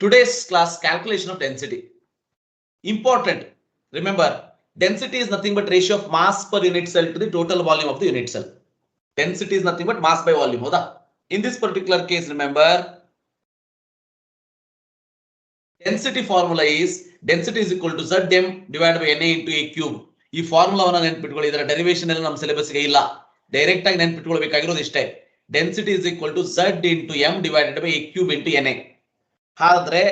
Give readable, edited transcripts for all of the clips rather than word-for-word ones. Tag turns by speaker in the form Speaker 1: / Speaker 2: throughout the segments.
Speaker 1: Today's class, calculation of density. Important. Remember, density is nothing but ratio of mass per unit cell to the total volume of the unit cell. Density is nothing but mass by volume. In this particular case, remember, density formula is density is equal to Zm divided by Na into A cube. ಈ ಫಾರ್ಮುಲಾವನ್ನು ನೆನಪಿಟ್ಕೊಳ್ಳಿ. ಇದರ derivation ಎಲ್ಲ ನಮ್ಮ ಸಿಲೆಬಸ್ಗೆ ಇಲ್ಲ. Direct ಆಗಿ ನೆನಪಿಟ್ಕೊಳ್ಬೇಕಾಗಿರೋದು ಇಷ್ಟೇ. Density is equal to Z into M divided by A cube into Na. ಹಾಗಾದ್ರೆ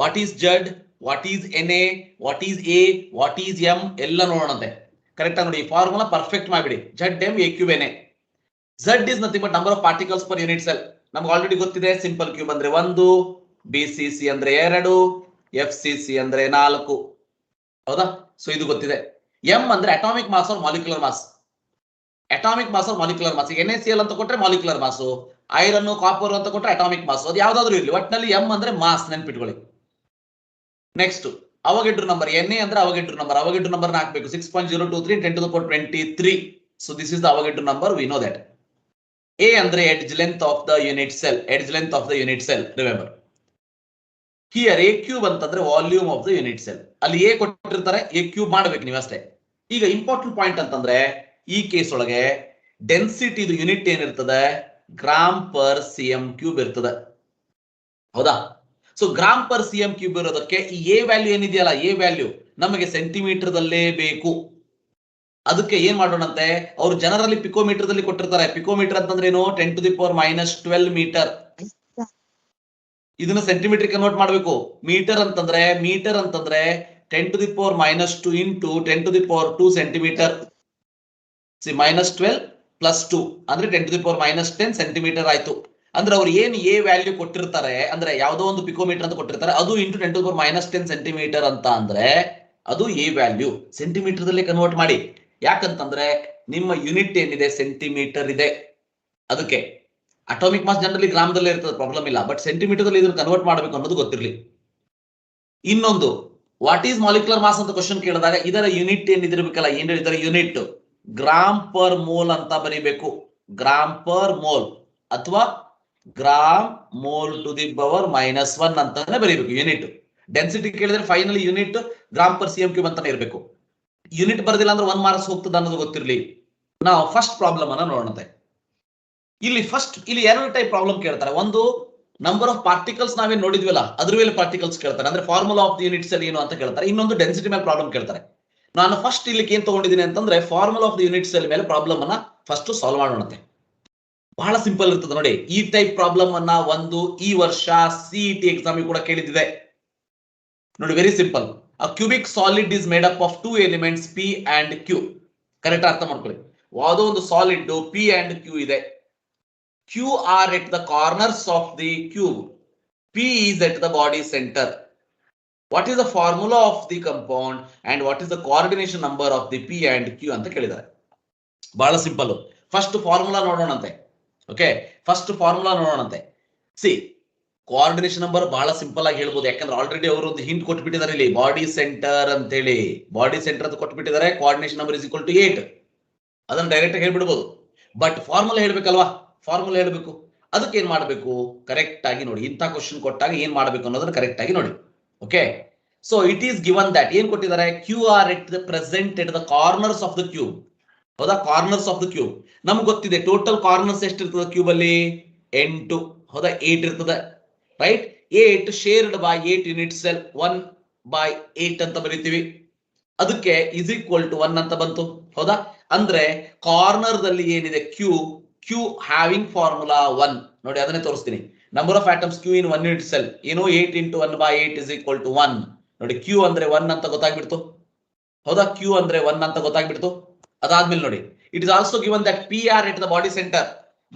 Speaker 1: what is Z, what is Na, what is A, what is M ಎಲ್ಲ ನೋಡೋಣಂತೆ. ಕರೆಕ್ಟ್ ಆಗಿ ನೋಡಿ, ಈ ಫಾರ್ಮುಲಾ ಪರ್ಫೆಕ್ಟ್ ಮಾಡಿಬಿಡಿ. Zm A cube Na. Z is nothing but number of particles per unit cell. ನಮ್ಗೆ already ಗೊತ್ತಿದೆ. Simple cube ಅಂದ್ರೆ 1, BCC ಅಂದ್ರೆ 2, FCC ಅಂದ್ರೆ 4. ಹೌದಾ? ಸೊ ಇದು ಗೊತ್ತಿದೆ. M ಅಂದ್ರೆ atomic mass or molecular mass. Atomic mass or molecular mass. NaCl ಅಂತ ಕೊಟ್ರೆ ಮಾಲಿಕ್ಯುಲರ್ ಮಾಸ್, ಐರನ್ ಕಾಪರ್ ಅಂತ ಕೊಟ್ರೆ ಅಟಾಮಿಕ್ ಮಾಸ್. ಅದು ಯಾವ್ದಾದ್ರು ಇರಲಿ, ಒಟ್ಟಿನಲ್ಲಿ M ಅಂದ್ರೆ ಮಾಸ್ ನೆನ್ಪಿಟ್ಕೊಳ್ಳಿ. Next ಅವಗೆಡ್ರು number. Na ಅಂದ್ರೆ ಅವಗೆಡ್ರು ನಂಬರ್. ಅವಗೆಡ್ರು ನಂಬರ್ ಹಾಕಬೇಕು. 6.023 10 to the power 23. So this is the ಅವಗೆಡ್ರು number. We know that. A ಅಂದ್ರೆ edge length of the unit cell. Edge length of the unit cell. Remember. Here A cube ಅಂತಂದ್ರೆ volume of the unit cell. ಅಲ್ಲಿ A ಕೊಟ್ಟಿರ್ತಾರೆ, A cube ಮಾಡ್ಬೇಕು ನೀವು ಅಷ್ಟೇ. ಈಗ important point ಅಂತಂದ್ರೆ ಈ ಕೇಸ್ ಒಳಗೆ ಡೆನ್ಸಿಟಿ ಇದು ಯೂನಿಟ್ ಏನಿರ್ತದೆ, ಗ್ರಾಮ್ ಪರ್ ಸಿಎಂ ಕ್ಯೂಬ್ ಇರ್ತದೆ. ಹೌದಾ? So gram per CM cube ಇರೋದಕ್ಕೆ ಈ A ವ್ಯಾಲ್ಯೂ ಏನಿದೆಯಲ್ಲ, A ವ್ಯಾಲ್ಯೂ ನಮಗೆ ಸೆಂಟಿಮೀಟರ್ ದಲ್ಲೇ ಬೇಕು. ಅದಕ್ಕೆ ಏನ್ ಮಾಡೋಣಂತೆ, ಅವರು ಜನರಲಿ ಪಿಕೋಮೀಟರ್ ದಲ್ಲಿ ಕೊಟ್ಟಿರ್ತಾರೆ. ಪಿಕೋಮೀಟರ್ ಅಂತಂದ್ರೆ ಏನು, 10 to the power -12 ಮೀಟರ್. ಇದನ್ನ ಸೆಂಟಿಮೀಟರ್ ಕನ್ವರ್ಟ್ ಮಾಡಬೇಕು. ಮೀಟರ್ ಅಂತಂದ್ರೆ 10 to the power -2 into 10 to the power 2 centimetre. -12 plus 2 ಅಂದ್ರೆ 10 to the power -10 ಸೆಂಟಿಮೀಟರ್ ಆಯ್ತು. ಅಂದ್ರೆ ಅವ್ರು ಏನ್ A ವ್ಯಾಲ್ಯೂ ಕೊಟ್ಟಿರ್ತಾರೆ ಅಂದ್ರೆ ಯಾವ್ದೋ ಒಂದು ಪಿಕೋಮೀಟರ್ ಅಂತ ಕೊಟ್ಟಿರ್ತಾರೆ, ಅದು into 10 to the power -10 centimetre ಅಂತ ಅಂದ್ರೆ ಅದು A ವ್ಯಾಲ್ಯೂ. ಸೆಂಟಿಮೀಟರ್ ದಲ್ಲಿ ಕನ್ವರ್ಟ್ ಮಾಡಿ. ಯಾಕಂತಂದ್ರೆ ನಿಮ್ಮ ಯೂನಿಟ್ ಏನಿದೆ ಸೆಂಟಿಮೀಟರ್ ಇದೆ. ಅದಕ್ಕೆ ಅಟಾಮಿಕ್ ಮಾಸ್ ಜನರಲಿ ಗ್ರಾಮದಲ್ಲೇ ಇರ್ತದೆ, ಪ್ರಾಬ್ಲಮ್ ಇಲ್ಲ. ಬಟ್ ಸೆಂಟಿಮೀಟರ್ ದಲ್ಲಿ ಇದನ್ನು ಕನ್ವರ್ಟ್ ಮಾಡಬೇಕು ಅನ್ನೋದು ಗೊತ್ತಿರಲಿ. ಇನ್ನೊಂದು, ವಾಟ್ ಈಸ್ ಮಾಲಿಕ್ಯುಲರ್ ಮಾಸ್ ಅಂತ ಕ್ವಶನ್ ಕೇಳಿದಾಗ ಇದರ ಯೂನಿಟ್ ಏನಿದಿರ್ಬೇಕಲ್ಲ, ಏನ್ ಇದರ ಯೂನಿಟ್ ಗ್ರಾಮ್ ಪರ್ ಮೋಲ್ ಅಂತ ಬರೀಬೇಕು. ಗ್ರಾಮ್ ಪರ್ ಮೋಲ್ ಅಥವಾ gram mole to the power -1 ಅಂತಾನೆ ಬರೀಬೇಕು ಯೂನಿಟ್. ಡೆನ್ಸಿಟಿ ಕೇಳಿದ್ರೆ finally unit gram per CM cube ಅಂತಾನೆ ಇರಬೇಕು. ಯೂನಿಟ್ ಬರದಿಲ್ಲ ಅಂದ್ರೆ 1 ಮಾರ್ಕ್ಸ್ ಹೋಗ್ತದೆ ಅನ್ನೋದು ಗೊತ್ತಿರಲಿ. ನಾವು ಫಸ್ಟ್ ಪ್ರಾಬ್ಲಮ್ ಅನ್ನ ನೋಡೋಣಂತೆ. ಇಲ್ಲಿ ಎರಡು ಟೈಪ್ ಪ್ರಾಬ್ಲಮ್ ಕೇಳ್ತಾರೆ. ಒಂದು, ನಂಬರ್ ಆಫ್ ಪಾರ್ಟಿಕಲ್ಸ್ ನಾವೇನ್ ನೋಡಿದ್ವಲ್ಲ ಅದ್ರ ಮೇಲೆ ಪಾರ್ಟಿಕಲ್ಸ್ ಕೇಳ್ತಾರೆ, ಅಂದ್ರೆ formula of the unit cell ಏನು ಅಂತ ಕೇಳ್ತಾರೆ. ಇನ್ನೊಂದು ಡೆನ್ಸಿಟಿ ಮೇಲೆ ಪ್ರಾಬ್ಲಮ್ ಕೇಳ್ತಾರೆ. ನಾನು ಫಸ್ಟ್ ಇಲ್ಲಿ ಏನ್ ತಗೊಂಡಿದ್ದೀನಿ ಅಂತಂದ್ರೆ formula of the unit cell ಮೇಲೆ ಪ್ರಾಬ್ಲಮ್ ಅನ್ನ ಫಸ್ಟ್ ಸಾಲ್ವ್ ಮಾಡೋಣಂತೆ. ಬಹಳ ಸಿಂಪಲ್ ಇರ್ತದೆ ನೋಡಿ. ಈ ಟೈಪ್ ಪ್ರಾಬ್ಲಮ್ ಅನ್ನ ಒಂದು ಈ ವರ್ಷ CET ಎಕ್ಸಾಮ್ ಕೂಡ ಕೇಳಿದಿದೆ ನೋಡಿ. Very simple. A cubic solid is made up of 2 elements P and Q. Correct ಅರ್ಥ ಮಾಡ್ಕೊಳ್ಳಿ. ಯಾವುದೋ ಒಂದು ಸಾಲಿಡ್ P and Q ಇದೆ. Q are at the corners of the cube. P is at the body center. What is the formula of the compound and what is the coordination number of the P and Q ಅಂತ ಕೇಳಿದ್ದಾರೆ. ಬಹಳ simple. First formula ನೋಡೋಣಂತೆ. Okay, first formula ನೋಡೋಣಂತೆ. C, coordination number ಬಹಳ simple ಆಗಿ ಹೇಳ್ಬೋದು. ಯಾಕಂದ್ರೆ already ಅವರು ಒಂದು ಹಿಂಟ್ ಕೊಟ್ಬಿಟ್ಟಿದ್ದಾರೆ ಇಲ್ಲಿ, ಬಾಡಿ ಸೆಂಟರ್ ಅಂತ ಹೇಳಿ. ಬಾಡಿ ಸೆಂಟರ್ ಅಂತ ಕೊಟ್ಬಿಟ್ಟಿದ್ದಾರೆ. Coordination number is equal to 8. ಅದನ್ನ ಡೈರೆಕ್ಟ್ ಆಗಿ ಹೇಳ್ಬಿಡ್ಬೋದು. ಬಟ್ ಫಾರ್ಮುಲಾ ಹೇಳ್ಬೇಕಲ್ವಾ, ಫಾರ್ಮುಲಾ ಹೇಳ್ಬೇಕು. ಅದಕ್ಕೆ ಏನ್ ಮಾಡ್ಬೇಕು, ಕರೆಕ್ಟ್ ಆಗಿ ನೋಡಿ. ಇಂಥ ಕ್ವಶನ್ ಕೊಟ್ಟಾಗ ಏನ್ ಮಾಡ್ಬೇಕು ಅನ್ನೋದನ್ನ ಕರೆಕ್ಟ್ ಆಗಿ ನೋಡಿ. Okay, so it is given that ಏನ್ ಕೊಟ್ಟಿದ್ದಾರೆ, Q R at the present at the corners of the cube. ಹೌದಾ? ಕಾರ್ನರ್ಸ್ ಆಫ್ ದ ಕ್ಯೂಬ್ ನಮ್ಗೆ ಗೊತ್ತಿದೆ. ಟೋಟಲ್ ಕಾರ್ನರ್ಸ್ ಎಷ್ಟು ಇರ್ತದೆ ಕ್ಯೂಬ್ ಅಲ್ಲಿ? 8. ಹೌದಾ? 8 ಇರ್ತದೆ. Right? 8 shared by 8 unit cell 1/8 ಅಂತ ಬರೀತೀವಿ. ಅದಕ್ಕೆ ಇಸ್ ಈಕ್ವಲ್ ಟು 1 ಅಂತ ಬಂತು. ಹೌದಾ? ಅಂದ್ರೆ ಕಾರ್ನರ್ ದಲ್ಲಿ ಏನಿದೆ ಕ್ಯೂ ಹ್ಯಾವಿಂಗ್ ಫಾರ್ಮುಲಾ 1 ನೋಡಿ. ಅದನ್ನೇ ತೋರಿಸ್ತೀನಿ. Number of atoms Q in 1 unit cell ಏನು, 8 into 1/8 ಇಸ್ ಈಕ್ವಲ್ ಟು 1 ನೋಡಿ. ಕ್ಯೂ ಅಂದ್ರೆ 1 ಅಂತ ಗೊತ್ತಾಗ್ಬಿಡ್ತು. ಹೌದಾ? ಕ್ಯೂ ಅಂದ್ರೆ 1 ಅಂತ ಗೊತ್ತಾಗ್ಬಿಡ್ತು. ಅದಾದ್ಮೇಲೆ ನೋಡಿ, it is also given that P R at the body centre.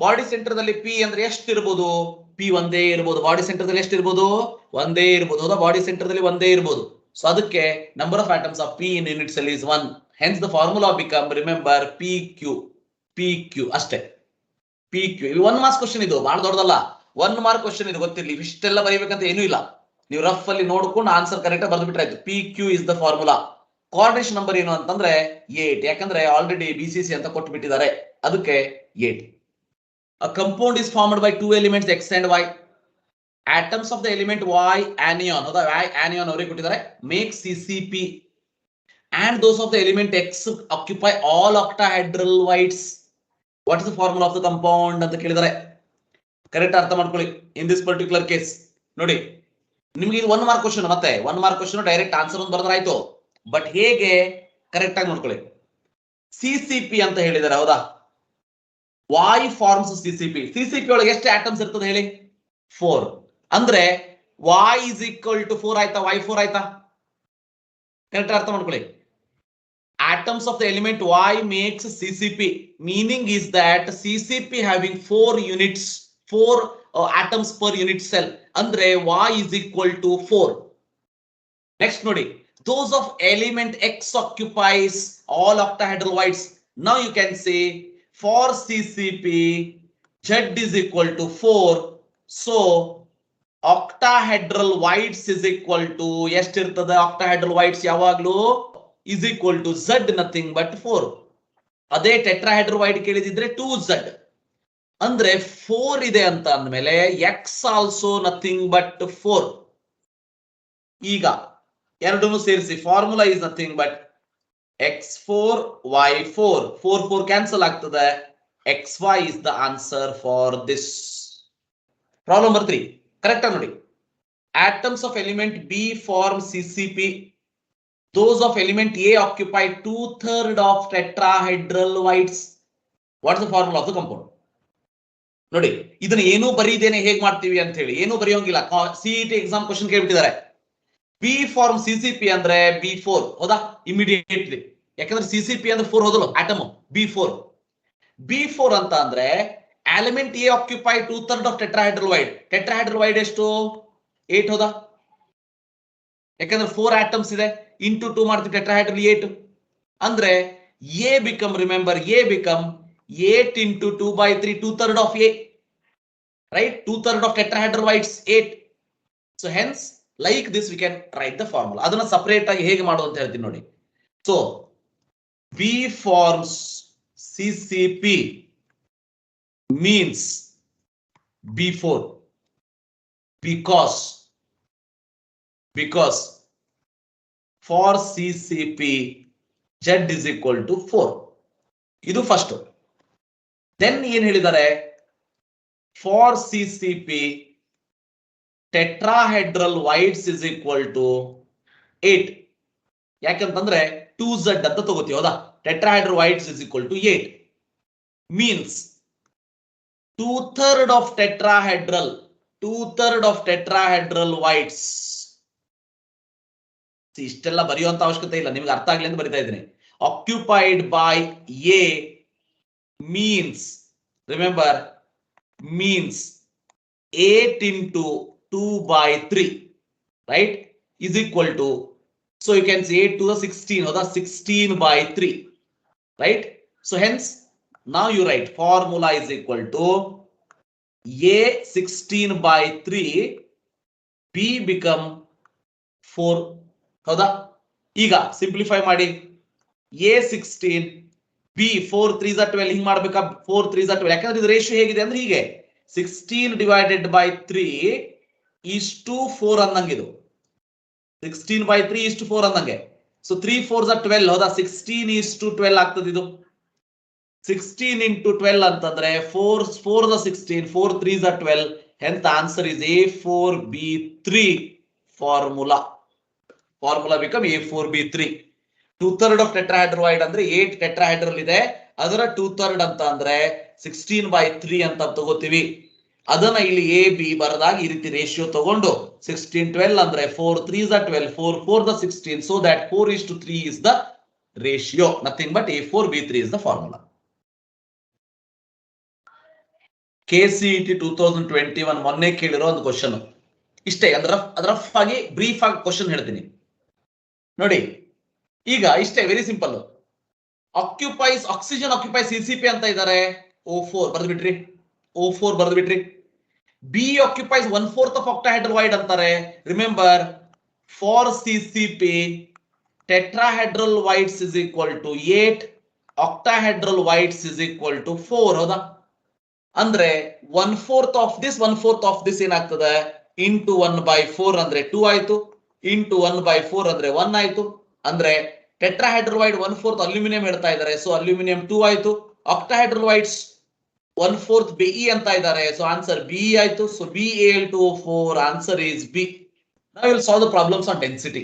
Speaker 1: Body centre ದಲ್ಲಿ ಪಿ ಅಂದ್ರೆ ಎಷ್ಟು ಇರ್ಬೋದು? ಪಿ ಒಂದೇ ಇರ್ಬೋದು. ಬಾಡಿ ಸೆಂಟರ್ ದಲ್ಲಿ ಎಷ್ಟು ಇರ್ಬೋದು? ಒಂದೇ ಇರ್ಬೋದು. ಹೌದಾ? ಬಾಡಿ ಸೆಂಟರ್ ದಲ್ಲಿ ಒಂದೇ ಇರ್ಬೋದು. ಸೊ ಅದಕ್ಕೆ number of atoms of P in unit cell is 1. Hence the formula become, remember, PQ ಅಷ್ಟೇ. PQ. 1 ಮಾರ್ಕ್ಸ್ ಕ್ವಶನ್ ಇದು, ಬಹಳ ದೊಡ್ಡದಲ್ಲ. 1 ಮಾರ್ಕ್ ಕ್ವಶನ್ ಇದು, ಗೊತ್ತಿರ್ಲಿ. ಇಷ್ಟೆಲ್ಲ ಬರೀಬೇಕಂತ ಏನೂ ಇಲ್ಲ. ನೀವು ರಫ್ ಅಲ್ಲಿ ನೋಡ್ಕೊಂಡು ಆನ್ಸರ್ ಕರೆಕ್ಟ್ ಆಗಿ ಬರ್ದ್ಬಿಟ್ರೆ ಆಯ್ತು. PQ is the formula. Coordination number ಏನು ಅಂತಂದ್ರೆ 8. ಯಾಕಂದ್ರೆ ಆಲ್ರೆಡಿ BCC ಅಂತ ಕೊಟ್ಬಿಟ್ಟಿದ್ದಾರೆ. ಅದಕ್ಕೆ 8. A compound is formed by 2 elements X and Y. atoms of the element Y anion, ಹೌದಾ? Y anion ಅವರಿಗೆ ಕೊಟ್ಟಿದ್ದಾರೆ, make CCP, and those of the element X occupy all octahedral whites. What is the formula of the compound ಅಂತ ಕೇಳಿದ್ದಾರೆ. Correct ಅರ್ಥ ಮಾಡ್ಕೊಳ್ಳಿ. In this particular case ನೋಡಿ, ನಿಮ್ಗೆ ಇದು 1 ಮಾರ್ಕ್ ಕ್ವಶನ್, ಮತ್ತೆ 1 ಮಾರ್ಕ್ ಕ್ವಶನ್ ಡೈರೆಕ್ಟ್ ಆನ್ಸರ್ ಒಂದು ಬರೆದ್ರೆ ಆಯ್ತು. ಬಟ್ ಹೇಗೆ ಕರೆಕ್ಟ್ ಆಗಿ ನೋಡ್ಕೊಳ್ಳಿ. CCP ಅಂತ ಹೇಳಿದ್ದಾರೆ, ಹೌದಾ? Y forms CCP. CCP ಒಳಗೆ ಎಷ್ಟು ಆಟಮ್ಸ್ ಇರ್ತದೆ ಹೇಳಿ? 4. ಅಂದ್ರೆ Y is equal to 4 ಆಯ್ತಾ? Y4 ಆಯ್ತಾ? ಕರೆಕ್ಟ್ ಅರ್ಥ ಮಾಡ್ಕೊಳ್ಳಿ. Atoms of the element Y makes CCP. Meaning is that CCP having 4 units, 4 atoms per unit cell. Andre Y is equal to 4. Next ನೋಡಿ, those of element X occupies all octahedral whites. Now you can say for CCP Z is equal to 4. So octahedral whites is equal to ಎಷ್ಟಿರ್ತದೆ? octahedral whites ಯಾವಾಗಲೂ is equal to Z, nothing but 4. ಅದೇ ಟೆಟ್ರಾಹೆಡ್ರವೈಡ್ ಕೇಳಿದಿದ್ರೆ 2Z. ಅಂದ್ರೆ 4 ಇದೆ ಅಂತ ಅಂದ್ಮೇಲೆ X also nothing but 4. ಈಗ ಎರಡನ್ನು ಸೇರಿಸಿ formula is nothing but X4 Y4. 4 cancel ಆಗ್ತದೆ. XY is the answer for this. Problem number 3 correct ಆಗಿ ನೋಡಿ. Atoms of element B form CCP. Those of element A occupy 2/3 of tetrahedral whites. What is the formula of the compound? ನೋಡಿ, ಇದನ್ನ ಏನು ಬರೀದೇನೆ ಹೇಗೆ ಮಾಡ್ತೀವಿ ಅಂತ ಹೇಳಿ ಏನು ಬರೆಯೋಂಗಿಲ್ಲ. CET ಎಕ್ಸಾಮ್ ಕ್ವಶನ್ ಕೇಳ್ಬಿಟ್ಟಿದ್ದಾರೆ. B ಫಾರ್ಮ್ CCP ಅಂದ್ರೆ B4, ಹೌದಾ? ಇಮಿಡಿಯೇಟ್ಲಿ, ಯಾಕಂದ್ರೆ CCP ಅಂದ್ರೆ 4 ಹೋದಲ್ಲ ಆಟಮ್. B4 ಅಂತ ಅಂದ್ರೆ element A occupy 2/3 of tetrahedral wide. Tetrahedral wide ಎಷ್ಟು? 8, ಹೌದಾ? ಯಾಕಂದ್ರೆ 4 ಆಟಮ್ಸ್ ಇದೆ, ಇಂಟು 2 ಮಾಡ್ತೀವಿ, ಟೆಟ್ರಾಹೆಡ್ರಲ್ 8. ಅಂದ್ರೆ A become, remember, A become 8 into 2/3, 2/3 of A, right? 2/3 of tetrahedral whites 8. So hence like this we can write the formula. ಅದನ್ನ separate ಆಗಿ ಹೇಗೆ ಮಾಡೋದು ಅಂತ ಹೇಳ್ತೀನಿ ನೋಡಿ. So B forms CCP means B4 because for CCP Z is equal to 4. ಇದು first. Then ಏನ್ ಹೇಳಿದ್ದಾರೆ? For CCP tetrahedral voids is equal to 8. ಯಾಕಂತಂದ್ರೆ 2Z ಅಂತ ತಗೋತೀವಿ, ಹೌದಾ? Tetrahedral voids is equal to 8 means 2/3 of tetrahedral whites. ಇಷ್ಟೆಲ್ಲ ಬರೆಯುವಂತ ಅವಶ್ಯಕತೆ ಇಲ್ಲ, ನಿಮ್ಗೆ ಅರ್ಥ ಆಗ್ಲಿ ಅಂತ ಬರಿತಾ ಇದ್ದೀನಿ. Occupied by A means, remember, means 8 into 2/3, right, is equal to, so you can say 8 to the 16 or the 16/3, right? So hence now you write formula is equal to A 16/3, B become 4, ಹೌದಾ? ಈಗ simplify ಮಾಡಿ. A 16, B 4 3s are 12, ಹಿಂಗ್ ಮಾಡ್ಬೇಕಾ? 4 3s are 12. ಯಾಕಂದ್ರೆ ಇದು ratio ಹೇಗಿದೆ ಅಂದ್ರೆ ಹೀಗೆ 16 divided by 3 is to 4 ಅನ್ನಂಗಿದು. 16/3 is to 4 ಅನ್ನಂಗೆ. ಸೊ 3 4s are 12, ಹೌದಾ? 16 is to 12 ಆಗ್ತದೆ ಇದು. 16 into 12 ಅಂತಂದ್ರೆ 4 4 the 16, 4 3s are 12. Hence the answer is A4B3 formula. Formula become A4B3. 2/3 of tetrahedral ಅಂದ್ರೆ 8 ಟೆಟ್ರಾಹೆಡ್ರಲ್ ಇದೆ, ಅದರ 2/3 ಅಂತ ಅಂದ್ರೆ 16/3 ಅಂತ ತಗೋತೀವಿ. ಅದನ್ನ ಇಲ್ಲಿ AB ಬರದಾಗ ಈ ರೀತಿ ರೇಷಿಯೋ ತಗೊಂಡು 16 12 ಅಂದ್ರೆ 4 3s are 12, 4 4 the 16, so that 4:3 is the ratio. Nothing but A4B3 is the formula. KCET 2021 ಮೊನ್ನೆ ಕೇಳಿರೋ ಒಂದು ಕ್ವಶನ್ ಇಷ್ಟೇ. ಅದರ ರಫ್ ಆಗಿ ಬ್ರೀಫ್ ಆಗಿ ಕ್ವಶನ್ ಹೇಳ್ತೀನಿ ನೋಡಿ. ಈಗ ಇಷ್ಟೇ, very simple. Occupies, oxygen occupy CCP ಅಂತ ಇದ್ದಾರೆ, O4 ಬರ್ದ್ಬಿಟ್ರಿ, O4 ಬರ್ದ್ಬಿಟ್ರಿ. B occupies 1/4 of octahedral wide ಅಂತಾರೆ. Remember, for CCP tetrahedral whites is equal to 8, octahedral whites is equal to 4, ಹೌದಾ? ಅಂದ್ರೆ 1/4 of this 1/4 of this ಏನಾಗ್ತದೆ? ಇಂಟು 1/4 ಅಂದ್ರೆ 2 ಆಯ್ತು, into 1/4 ಅಂದ್ರೆ 1 ಆಯ್ತು. ಅಂದ್ರೆ ಟೆಟ್ರಾಹೈಡ್ರಲೈಡ್ 1/4 ಅಲ್ಯೂಮಿನಿಯಂ ಹೇಳ್ತಾ ಇದ್ದಾರೆ, ಸೊ ಅಲ್ಯೂಮಿನಿಯಂ 2 ಆಯ್ತು. ಆಕ್ಟಾಹೈಡ್ರಲೈಡ್ಸ್ 1/4 Be ಅಂತ ಇದ್ದಾರೆ, ಸೊ ಆನ್ಸರ್ ಬಿ ಆಯ್ತು. So Bal2O4 answer is B. ನಾವು will solve the problems on density.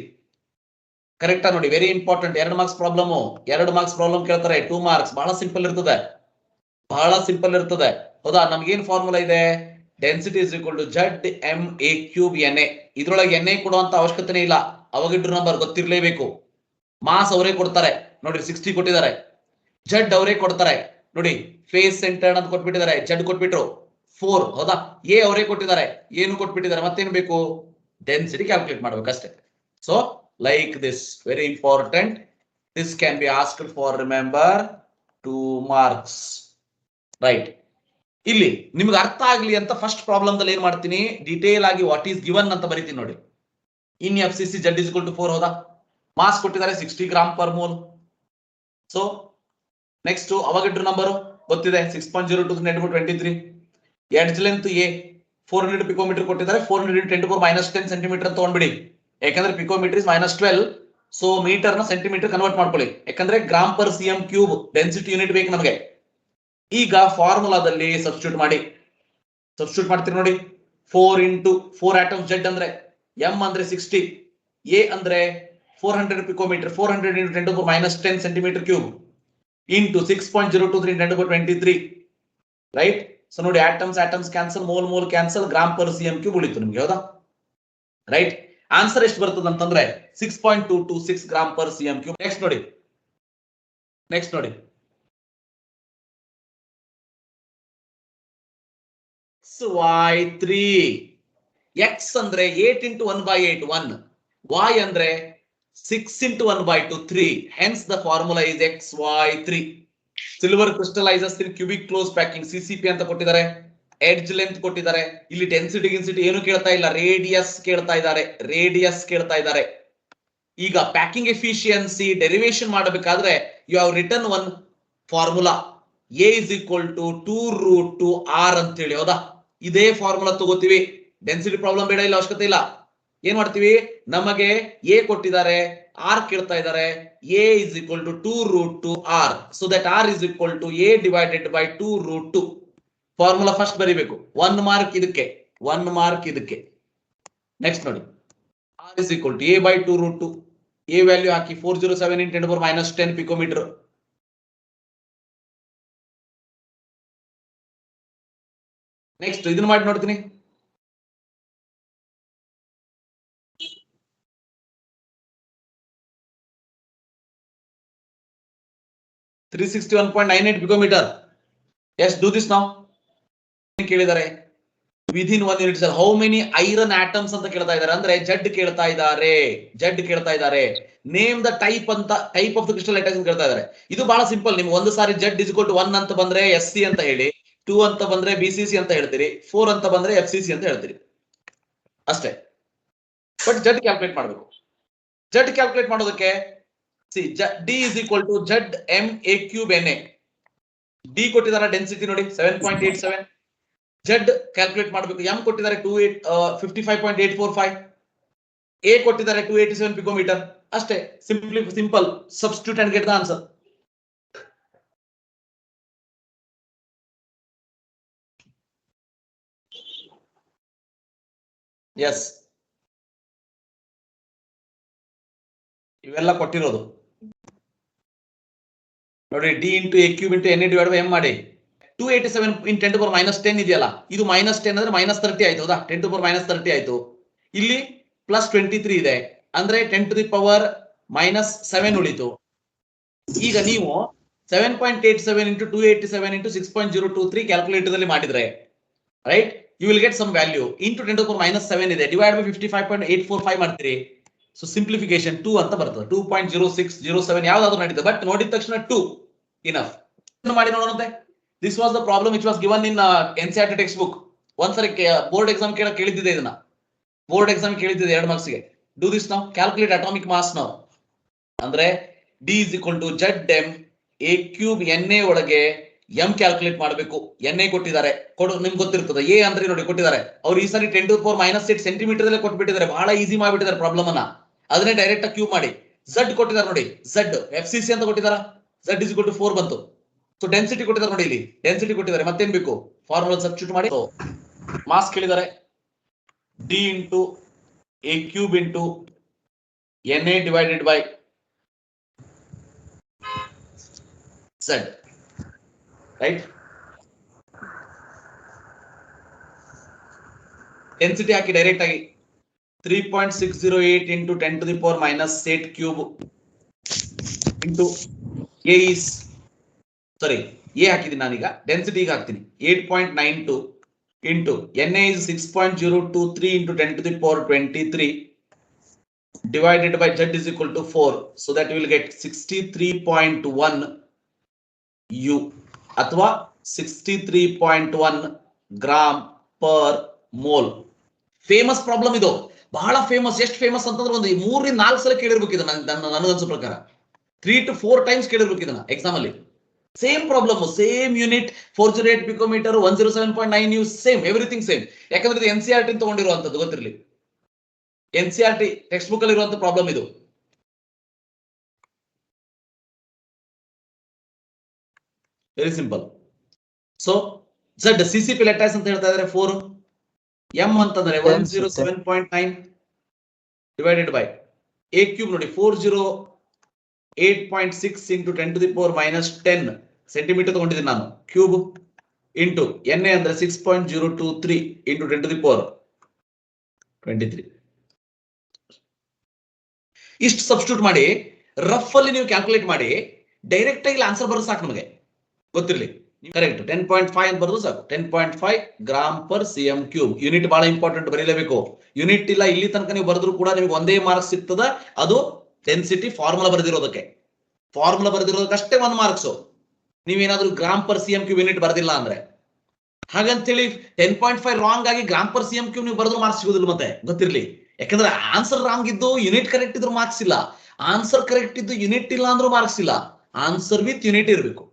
Speaker 1: ಕರೆಕ್ಟಾ ನೋಡಿ, very important. 2 marks problem, 2 marks problem ಕೇಳ್ತಾರೆ, 2 ಮಾರ್ಕ್ಸ್. ಬಹಳ ಸಿಂಪಲ್ ಇರ್ತದೆ, ಬಹಳ ಸಿಂಪಲ್ ಇರ್ತದೆ, ಹೌದಾ? ನಮ್ಗೇನ್ ಫಾರ್ಮುಲಾ ಇದೆ? Density is equal to ZmA3Na. ಇದ್ರೊಳಗೆ Na ಕೊಡುವಂತ ಅವಶ್ಯಕತೆ ಇಲ್ಲ, ಅವಗಿಡ್ರ ನಂಬರ್ ಗೊತ್ತಿರ್ಲೇಬೇಕು. ಮಾಸ್ ಅವರೇ ಕೊಡ್ತಾರೆ ನೋಡಿ, 60 ಕೊಟ್ಟಿದ್ದಾರೆ. ಜಡ್ ಅವರೇ ಕೊಡ್ತಾರೆ ನೋಡಿ, ಫೇಸ್ ಸೆಂಟರ್ಡ್ ಅಂತ ಕೊಟ್ಬಿಟ್ಟಿದ್ದಾರೆ, ಜಡ್ ಕೊಟ್ಬಿಟ್ರು 4, ಹೌದಾ? ಎ ಅವರೇ ಕೊಟ್ಟಿದ್ದಾರೆ, ಏನು ಕೊಟ್ಬಿಟ್ಟಿದ್ದಾರೆ, ಮತ್ತೇನು ಬೇಕು? ಡೆನ್ಸಿಟಿ ಕ್ಯಾಲ್ಕುಲೇಟ್ ಮಾಡ್ಬೇಕಷ್ಟೇ. So like this, very important. This can be asked for, remember, 2 marks, right? ಇಲ್ಲಿ ನಿಮ್ಗೆ ಅರ್ಥ ಆಗ್ಲಿ ಅಂತ ಫಸ್ಟ್ ಪ್ರಾಬ್ಲಮ್ ದಲ್ಲಿ ಏನ್ ಮಾಡ್ತೀನಿ, ಡೀಟೇಲ್ ಆಗಿ ವಾಟ್ ಈಸ್ ಗಿವನ್ ಅಂತ ಬರೀತೀನಿ ನೋಡಿ. ಇನ್ FCC Z is equal to 4, ಹೌದಾ? ಮಾಸ್ ಕೊಟ್ಟಿದ್ದಾರೆ 60 gram per mole. So next Avogadro number ಗೊತ್ತಿದೆ, 6.02 × 10^23. ಎಡ್ಜ್ ಲೆಂತ್ A 400 ಪಿಕೋಮೀಟರ್ ಕೊಟ್ಟಿದ್ದಾರೆ, 400 × 10⁻10 ಸೆಂಟಿಮೀಟರ್ ಅಂತ ತಗೊಂಡ್ಬಿಡಿ. ಯಾಕಂದ್ರೆ ಪಿಕೋಮೀಟರ್ ಇಸ್ -12, ಸೊ ಮೀಟರ್ ನ ಸೆಂಟಿಮೀಟರ್ ಕನ್ವರ್ಟ್ ಮಾಡ್ಕೊಳ್ಳಿ, ಯಾಕಂದ್ರೆ gram per cm cube density unit ಬೇಕು ನಮಗೆ. ಈಗ ಫಾರ್ಮುಲಾದಲ್ಲಿ ಸಬ್ಸ್ಟಿಟ್ಯೂಟ್ ಮಾಡಿ, ಸಬ್ಸ್ಟಿಟ್ಯೂಟ್ ಮಾಡ್ತೀರಿ ನೋಡಿ. 4 × 4 ಆಟಮ್ಸ್ Z ಅಂದ್ರೆ, M ಅಂದ್ರೆ 60, A ಅಂದ್ರೆ 400 picometre, 400 × 10⁻10 centimetre cube into 6.023 × 10^23, right? So ನೋಡಿ, atoms cancel, mole cancel, gram per cm cube ಉಳಿತು ನಿಮ್ಗೆ, ಹೌದಾ? ರೈಟ್? ಆನ್ಸರ್ ಎಷ್ಟು ಬರ್ತದೆ ಅಂತಂದ್ರೆ 6.226 gram per cm cube. Next ನೋಡಿ, Y3. X ಅಂದ್ರೆ 8 × 1/8 1, Y ಅಂದ್ರೆ 6 × 1/2 3. Hence the formula is XY3. Silver crystallises in cubic close packing, CCP ಅಂತ ಕೊಟ್ಟಿದ್ದಾರೆ. ಎಡ್ಜ್ ಲೆಂತ್ ಕೊಟ್ಟಿದ್ದಾರೆ. ಇಲ್ಲಿ ಡೆನ್ಸಿಟಿ ಏನು ಕೇಳ್ತಾ ಇಲ್ಲ, ರೇಡಿಯಸ್ ಕೇಳ್ತಾ ಇದ್ದಾರೆ. ಈಗ ಪ್ಯಾಕಿಂಗ್ ಎಫಿಷಿಯನ್ಸಿ ಡೆರಿವೇಶನ್ ಮಾಡಬೇಕಾದ್ರೆ you have written one formula, A is equal to 2√2R ಅಂತ ಹೇಳಿ, ಹೌದಾ? ಇದೇ ಫಾರ್ಮುಲಾ ತಗೋತೀವಿ. ಡೆನ್ಸಿಟಿ ಪ್ರಾಬ್ಲಮ್ ಬೇಡ, ಇಲ್ಲ ಅವಶ್ಯಕತೆ ಇಲ್ಲ. ಏನ್ ಮಾಡ್ತೀವಿ, ನಮಗೆ A ಕೊಟ್ಟಿದ್ದಾರೆ, R ಕೇಳ್ತಾ ಇದ್ದಾರೆ. A is equal to 2√2R, so that R is equal to A divided by 2√2. Formula first ಬರೀಬೇಕು. 1 ಮಾರ್ಕ್ ಇದಕ್ಕೆ, 1 ಮಾರ್ಕ್ ಇದಕ್ಕೆ. ನೆಕ್ಸ್ಟ್ ನೋಡಿ, R is equal to A by 2√2. A value hockey 407 × 10⁻10 picometre. Next ಇದನ್ನ ಮಾಡಿ ನೋಡ್ತೀನಿ. $361.98 picometre. S, do this ನಾವು. ಕೇಳಿದ್ದಾರೆ within 1 unit cell how many iron atoms ಅಂತ ಕೇಳ್ತಾ ಇದ್ದಾರೆ. ಅಂದ್ರೆ ಜಡ್ ಕೇಳ್ತಾ ಇದ್ದಾರೆ. ನೇಮ್ ದ ಟೈಪ್ ಅಂತ, type of the crystal atoms ಅಂತ ಕೇಳ್ತಾ ಇದ್ದಾರೆ. ಇದು ಬಹಳ ಸಿಂಪಲ್. ನಿಮ್ಗೆ ಒಂದು ಸಾರಿ Z is equal to 1 ಅಂತ ಬಂದ್ರೆ SC ಅಂತ ಹೇಳಿ, 2 ಅಂತ ಬಂದ್ರೆ BCC ಅಂತ ಹೇಳ್ತೀರಿ, 4 ಅಂತ ಬಂದ್ರೆ FCC ಅಂತ ಹೇಳ್ತೀರಿ, ಅಷ್ಟೇ. ಬಟ್ Z ಕ್ಯಾಲ್ಕುಲೇಟ್ ಮಾಡಬೇಕು. Z ಕ್ಯಾಲ್ಕುಲೇಟ್ ಮಾಡೋದಕ್ಕೆ D is equal to ZmA3Na. D ಕೊಟ್ಟಿದ್ದಾರೆ ಡೆನ್ಸಿಟಿ ನೋಡಿ 7.87. Z ಕ್ಯಾಲ್ಕುಲೇಟ್ ಮಾಡಬೇಕು. M ಕೊಟ್ಟಿದ್ದಾರೆ 55.845. A ಕೊಟ್ಟಿದ್ದಾರೆ 287 ಪಿಕೋಮೀಟರ್. ಅಷ್ಟೇ, simple. Substitute and get the answer. Yes, ಇವೆಲ್ಲ ಕೊಟ್ಟಿರೋದು ನೋಡಿ. D × A³ × Na / M ಮಾಡಿ. 287 × 10⁻10 ಇದೆಯಲ್ಲ, ಇದು -10 ಅಂದ್ರೆ -30 ಆಯ್ತು, ಹೌದಾ? 10⁻30 ಆಯ್ತು. ಇಲ್ಲಿ +23 ಇದೆ, ಅಂದ್ರೆ 10⁻⁻7 ಉಳಿತು. ಈಗ ನೀವು 7.87 × 287 × 6.023 ಕ್ಯಾಲ್ಕುಲೇಟರ್ ಅಲ್ಲಿ ಮಾಡಿದ್ರೆ, right, you will get some value. Into 10⁻7 ಇದೆ, ಡಿವೈಡ್ ಬೈ 55.845 ಮಾಡ್ತೀರಿ. ಸೊ ಸಿಂಪ್ಲಿಫಿಕೇಶನ್ 2 ಅಂತ ಬರ್ತದೆ. 2.0607 ಯಾವ್ದಾದ್ರು ನಡೀತದೆ, ಬಟ್ ನೋಡಿದ ತಕ್ಷಣ 2 ಇನಫ್. ಮಾಡಿ ನೋಡೋಣಂತೆ. This was the problem which was given in NCERT textbook. ಒಂದ್ಸರಿ ಬೋರ್ಡ್ ಎಕ್ಸಾಮ್ ಕೇಳಿದ್ದಿದೆ ಇದನ್ನ, ಬೋರ್ಡ್ ಎಕ್ಸಾಮ್ ಕೇಳಿದ್ದಿದೆ 2 ಮಾರ್ಕ್ಸ್ಗೆ. ಡೂ ದಿಸ್ ನಾವು. ಕ್ಯಾಲ್ಕುಲೇಟ್ ಅಟಾಮಿಕ್ ಮಾಸ್ ನಾವು. ಅಂದ್ರೆ D is equal to ZmA³ Na ಒಳಗೆ ಎಂ ಕ್ಯಾಲ್ಕುಲೇಟ್ ಮಾಡಬೇಕು. NA ಕೊಟ್ಟಿದ್ದಾರೆ, ನಿಮ್ಗೆ ಗೊತ್ತಿರ್ತದೆ. ಎ ಅಂದ್ರೆ ನೋಡಿ ಕೊಟ್ಟಿದ್ದಾರೆ, ಅವ್ರು ಈ ಸಾರಿ 10⁻⁸ ಸೆಂಟಿಮೀಟರ್ ಅಲ್ಲೇ ಕೊಟ್ಬಿಟ್ಟಿದ್ದಾರೆ, ಬಹಳ ಈಸಿ ಮಾಡಿಬಿಟ್ಟಿದ್ದಾರೆ ಪ್ರಾಬ್ಲಮ್ ಅನ್ನ. ಅದನ್ನೇ ಡೈರೆಕ್ಟ್ ಆಗಿ ಕ್ಯೂಬ್ ಮಾಡಿ. Z ಕೊಟ್ಟಿದ್ದಾರೆ ನೋಡಿ, Z FCC ಅಂತ ಕೊಟ್ಟಿದ್ದಾರೆ, Z is equal to 4 ಬಂತು. ಸೊ ಡೆನ್ಸಿಟಿ ಕೊಟ್ಟಿದ್ದಾರೆ ನೋಡಿ, ಇಲ್ಲಿ ಡೆನ್ಸಿಟಿ ಕೊಟ್ಟಿದ್ದಾರೆ, ಮತ್ತೇನ್ ಬೇಕು, ಫಾರ್ಮುಲಾ ಸಬ್ಸ್ಟಿಟ್ಯೂಟ್ ಮಾಡಿ. ಮಾಸ್ ಕೇಳಿದ್ದಾರೆ, D into A cube into NA divided by Z, right? Density hockey direct ಆಗಿ 3.608 into 10⁻⁸ cube into A is, sorry A ಹಾಕಿದ್ದೀನಿ ನಾನೀಗ, ಡೆನ್ಸಿಟಿ ಈಗ ಹಾಕ್ತೀನಿ 8.92 into NA is 6.023 into 10⁻23 divided by Z is equal to 4. So that you will get 63.1 U ಅಥವಾ 63.1 gram per mole. Famous problem ಇದು, ಬಹಳ famous. ಎಷ್ಟು famous ಅಂತಂದ್ರೆ ಒಂದು 3 ರಿಂದ 4 ಸಲ ಕೇಳಿರ್ಬೇಕು ಇದನ್ನ, ನನಗನ್ಸೋ ಪ್ರಕಾರ 3 to 4 ಟೈಮ್ಸ್ ಕೇಳಿರ್ಬೇಕು ಇದನ್ನ ಎಕ್ಸಾಮ್ ಅಲ್ಲಿ. Same problem, same unit, 408 picometre, 107.9 U, same everything same. ಯಾಕಂದ್ರೆ ಇದು NCERT ತಗೊಂಡಿರುವಂತದ್ದು, ಗೊತ್ತಿರಲಿ. NCERT ಟೆಕ್ಸ್ಟ್ ಬುಕ್ ಅಲ್ಲಿ ಇರುವಂತ ಪ್ರಾಬ್ಲಮ್ ಇದು. Very simple. So Z CCP ಲೆಟ್ಟಾಸ್ ಅಂತ ಹೇಳ್ತಾ ಇದ್ದಾರೆ 4, M ಅಂತಂದ್ರೆ 107.9 ಡಿವೈಡೆಡ್ ಬೈ A ಕ್ಯೂಬ್ ನೋಡಿ 408.6 into 10⁻⁻10 ಸೆಂಟಿಮೀಟರ್ ತಗೊಂಡಿದ್ದೀನಿ ನಾನು, ಕ್ಯೂಬ್ ಇಂಟು NA ಅಂದ್ರೆ 6.023 into 10⁻23. ಇಷ್ಟು ಸಬ್ಸ್ಟಿಟ್ಯೂಟ್ ಮಾಡಿ ರಫ್ ಅಲ್ಲಿ ನೀವು ಕ್ಯಾಲ್ಕುಲೇಟ್ ಮಾಡಿ ಡೈರೆಕ್ಟ್ ಆಗಿ ಆನ್ಸರ್ ಬರೋದು ಸಾಕು, ನಮಗೆ ಗೊತ್ತಿರಲಿ. ಕರೆಕ್ಟ್ 10.5 ಅಂತ ಬರೋದು ಸಾಕು. 10.5 gram per cm cube. Unit ಬಹಳ ಇಂಪಾರ್ಟೆಂಟ್, ಬರೀಲೇಬೇಕು. ಯೂನಿಟ್ ಇಲ್ಲ ಇಲ್ಲಿ ತನಕ ನೀವು ಬರೆದ್ರು ಕೂಡ ನಿಮ್ಗೆ ಒಂದೇ ಮಾರ್ಕ್ಸ್ ಸಿಗ್ತದ, ಅದು ಡೆನ್ಸಿಟಿ ಫಾರ್ಮುಲಾ ಬರೆದಿರೋದಕ್ಕೆ. ಫಾರ್ಮುಲಾ ಬರೆದಿರೋದಕ್ಕಷ್ಟೇ 1 ಮಾರ್ಕ್ಸ್. ನೀವೇನಾದ್ರೂ gram per cm cube unit ಬರೆದಿಲ್ಲ ಅಂದ್ರೆ, ಹಾಗಂತೇಳಿ 10.5 ರಾಂಗ್ ಆಗಿ ಗ್ರಾಮ್ ಪರ್ cm ಕ್ಯೂಬ್ ನೀವು ಬರೆದ್ರು ಮಾರ್ಕ್ಸ್ ಸಿಗೋದಿಲ್ಲ, ಮತ್ತೆ ಗೊತ್ತಿರಲಿ. ಯಾಕಂದ್ರೆ ಆನ್ಸರ್ ರಾಂಗ್ ಇದ್ದು ಯೂನಿಟ್ ಕರೆಕ್ಟ್ ಇದ್ರು ಮಾರ್ಕ್ಸ್ ಇಲ್ಲ, ಆನ್ಸರ್ ಕರೆಕ್ಟ್ ಇದ್ದು ಯೂನಿಟ್ ಇಲ್ಲ ಅಂದ್ರೂ ಮಾರ್ಕ್ಸ್ ಇಲ್ಲ. ಆನ್ಸರ್ ವಿತ್ ಯೂನಿಟ್ ಇರಬೇಕು.